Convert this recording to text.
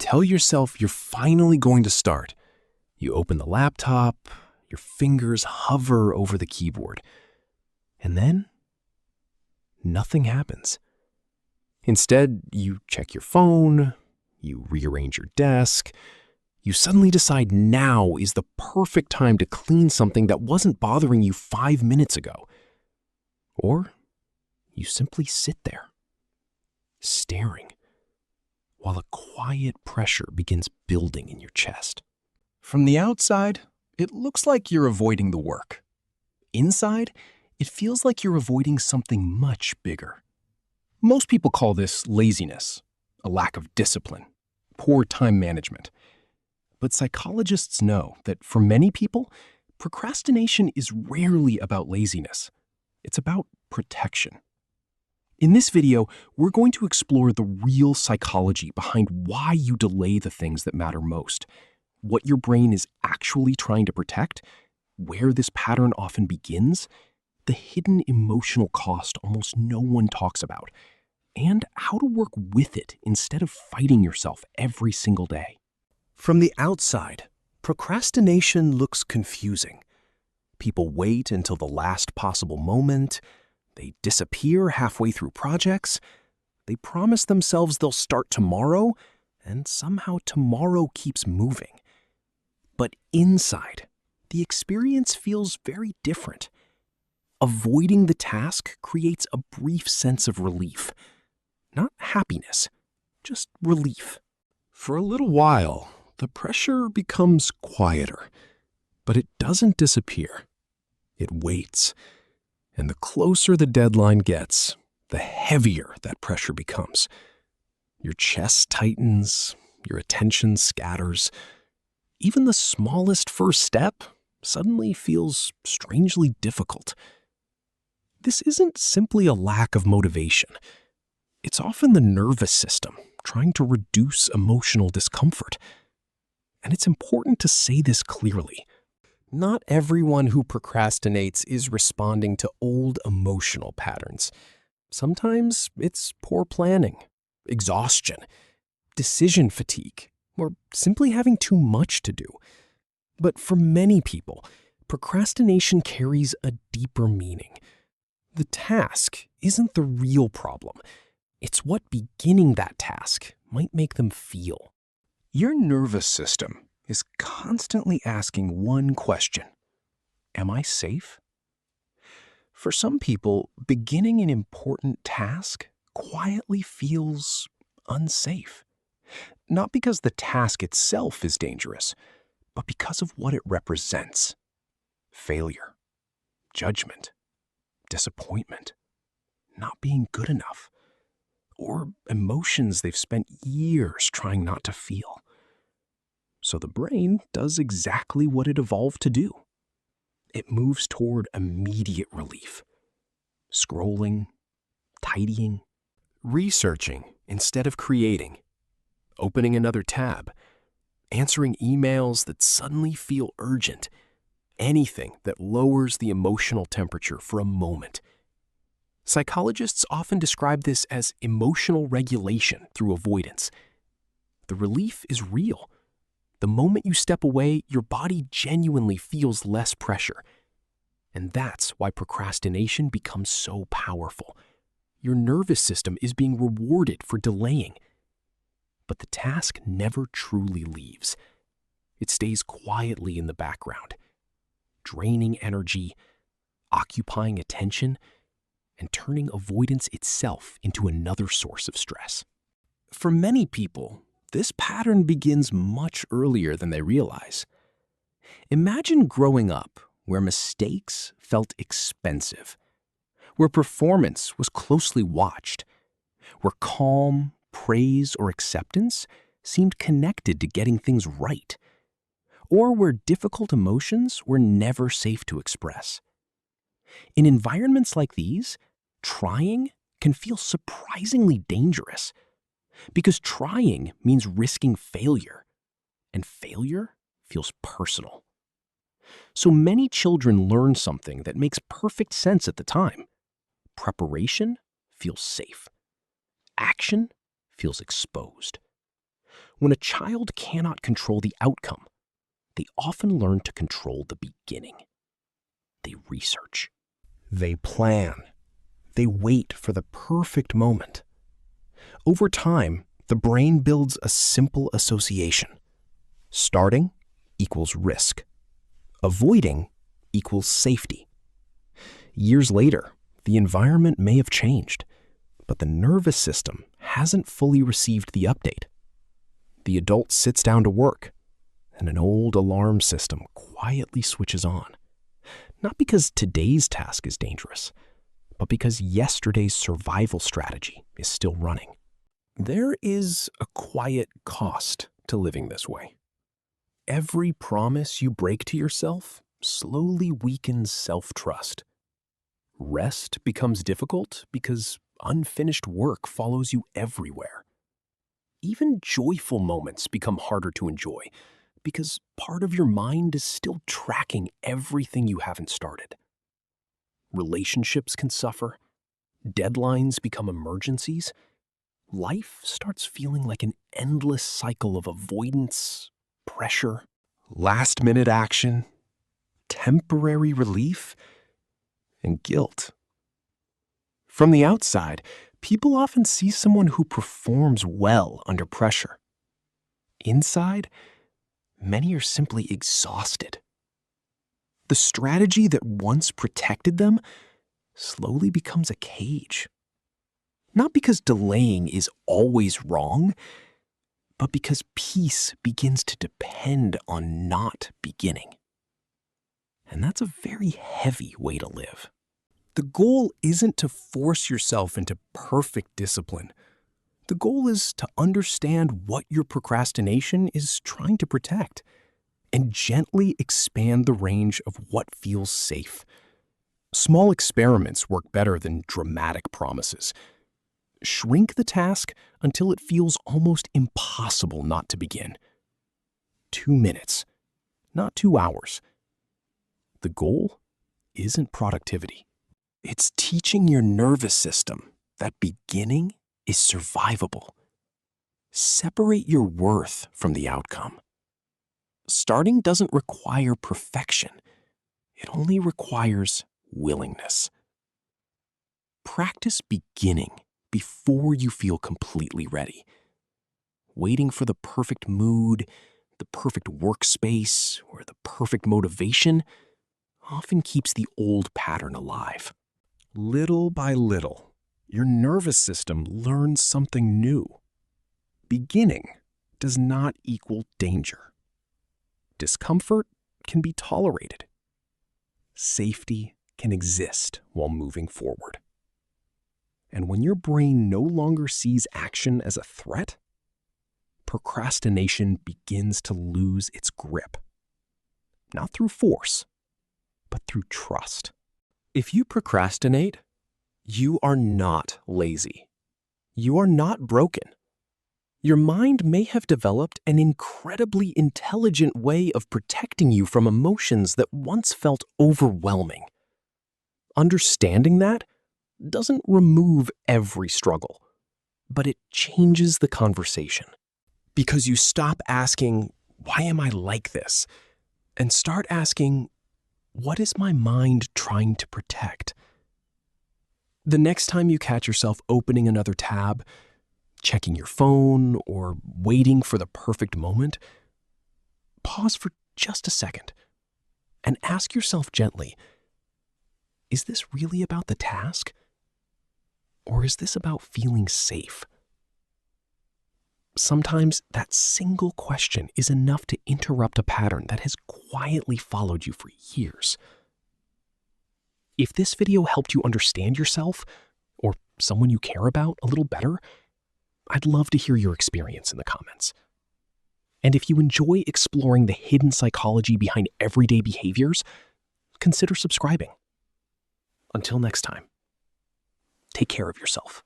tell yourself you're finally going to start. You open the laptop, your fingers hover over the keyboard, and then nothing happens. Instead, you check your phone, you rearrange your desk, you suddenly decide now is the perfect time to clean something that wasn't bothering you 5 minutes ago. Or you simply sit there, staring, while a quiet pressure begins building in your chest. From the outside, it looks like you're avoiding the work. Inside, it feels like you're avoiding something much bigger. Most people call this laziness, a lack of discipline, poor time management. But psychologists know that for many people, procrastination is rarely about laziness. It's about protection. In this video, we're going to explore the real psychology behind why you delay the things that matter most, what your brain is actually trying to protect, where this pattern often begins, the hidden emotional cost almost no one talks about, and how to work with it instead of fighting yourself every single day. From the outside, procrastination looks confusing. People wait until the last possible moment. They disappear halfway through projects. They promise themselves they'll start tomorrow, and somehow tomorrow keeps moving. But inside, the experience feels very different. Avoiding the task creates a brief sense of relief. Not happiness, just relief. For a little while, the pressure becomes quieter, but it doesn't disappear. It waits. And the closer the deadline gets, the heavier that pressure becomes. Your chest tightens, your attention scatters. Even the smallest first step suddenly feels strangely difficult. This isn't simply a lack of motivation. It's often the nervous system trying to reduce emotional discomfort. And it's important to say this clearly. Not everyone who procrastinates is responding to old emotional patterns. Sometimes it's poor planning, exhaustion, decision fatigue, or simply having too much to do. But for many people, procrastination carries a deeper meaning. The task isn't the real problem. It's what beginning that task might make them feel. Your nervous system is constantly asking one question: am I safe? For some people, beginning an important task quietly feels unsafe. Not because the task itself is dangerous, but because of what it represents. Failure, judgment, disappointment, not being good enough, or emotions they've spent years trying not to feel. So the brain does exactly what it evolved to do. It moves toward immediate relief. Scrolling, tidying, researching instead of creating, opening another tab, answering emails that suddenly feel urgent, anything that lowers the emotional temperature for a moment. Psychologists often describe this as emotional regulation through avoidance. The relief is real. The moment you step away, your body genuinely feels less pressure. And that's why procrastination becomes so powerful. Your nervous system is being rewarded for delaying. But the task never truly leaves. It stays quietly in the background, draining energy, occupying attention, and turning avoidance itself into another source of stress. For many people, this pattern begins much earlier than they realize. Imagine growing up where mistakes felt expensive, where performance was closely watched, where calm, praise, or acceptance seemed connected to getting things right, or where difficult emotions were never safe to express. In environments like these, trying can feel surprisingly dangerous, because trying means risking failure, and failure feels personal. So many children learn something that makes perfect sense at the time. Preparation feels safe. Action feels exposed. When a child cannot control the outcome, they often learn to control the beginning. They research. They plan. They wait for the perfect moment. Over time, the brain builds a simple association. Starting equals risk. Avoiding equals safety. Years later, the environment may have changed, but the nervous system hasn't fully received the update. The adult sits down to work, and an old alarm system quietly switches on. Not because today's task is dangerous, but because yesterday's survival strategy is still running. There is a quiet cost to living this way. Every promise you break to yourself slowly weakens self-trust. Rest becomes difficult because unfinished work follows you everywhere. Even joyful moments become harder to enjoy because part of your mind is still tracking everything you haven't started. Relationships can suffer. Deadlines become emergencies. Life starts feeling like an endless cycle of avoidance, pressure, last-minute action, temporary relief, and guilt. From the outside, people often see someone who performs well under pressure. Inside, many are simply exhausted. The strategy that once protected them slowly becomes a cage. Not because delaying is always wrong, but because peace begins to depend on not beginning. And that's a very heavy way to live. The goal isn't to force yourself into perfect discipline. The goal is to understand what your procrastination is trying to protect and gently expand the range of what feels safe. Small experiments work better than dramatic promises. Shrink the task until it feels almost impossible not to begin. 2 minutes, not 2 hours. The goal isn't productivity. It's teaching your nervous system that beginning is survivable. Separate your worth from the outcome. Starting doesn't require perfection. It only requires willingness. Practice beginning before you feel completely ready. Waiting for the perfect mood, the perfect workspace, or the perfect motivation often keeps the old pattern alive. Little by little, your nervous system learns something new. Beginning does not equal danger. Discomfort can be tolerated. Safety can exist while moving forward. And when your brain no longer sees action as a threat, procrastination begins to lose its grip. Not through force, but through trust. If you procrastinate, you are not lazy. You are not broken. Your mind may have developed an incredibly intelligent way of protecting you from emotions that once felt overwhelming. Understanding that doesn't remove every struggle, but it changes the conversation. Because you stop asking, "Why am I like this?" and start asking, "What is my mind trying to protect?" The next time you catch yourself opening another tab, checking your phone, or waiting for the perfect moment, pause for just a second and ask yourself gently, is this really about the task? Or is this about feeling safe? Sometimes that single question is enough to interrupt a pattern that has quietly followed you for years. If this video helped you understand yourself or someone you care about a little better, I'd love to hear your experience in the comments. And if you enjoy exploring the hidden psychology behind everyday behaviors, consider subscribing. Until next time, take care of yourself.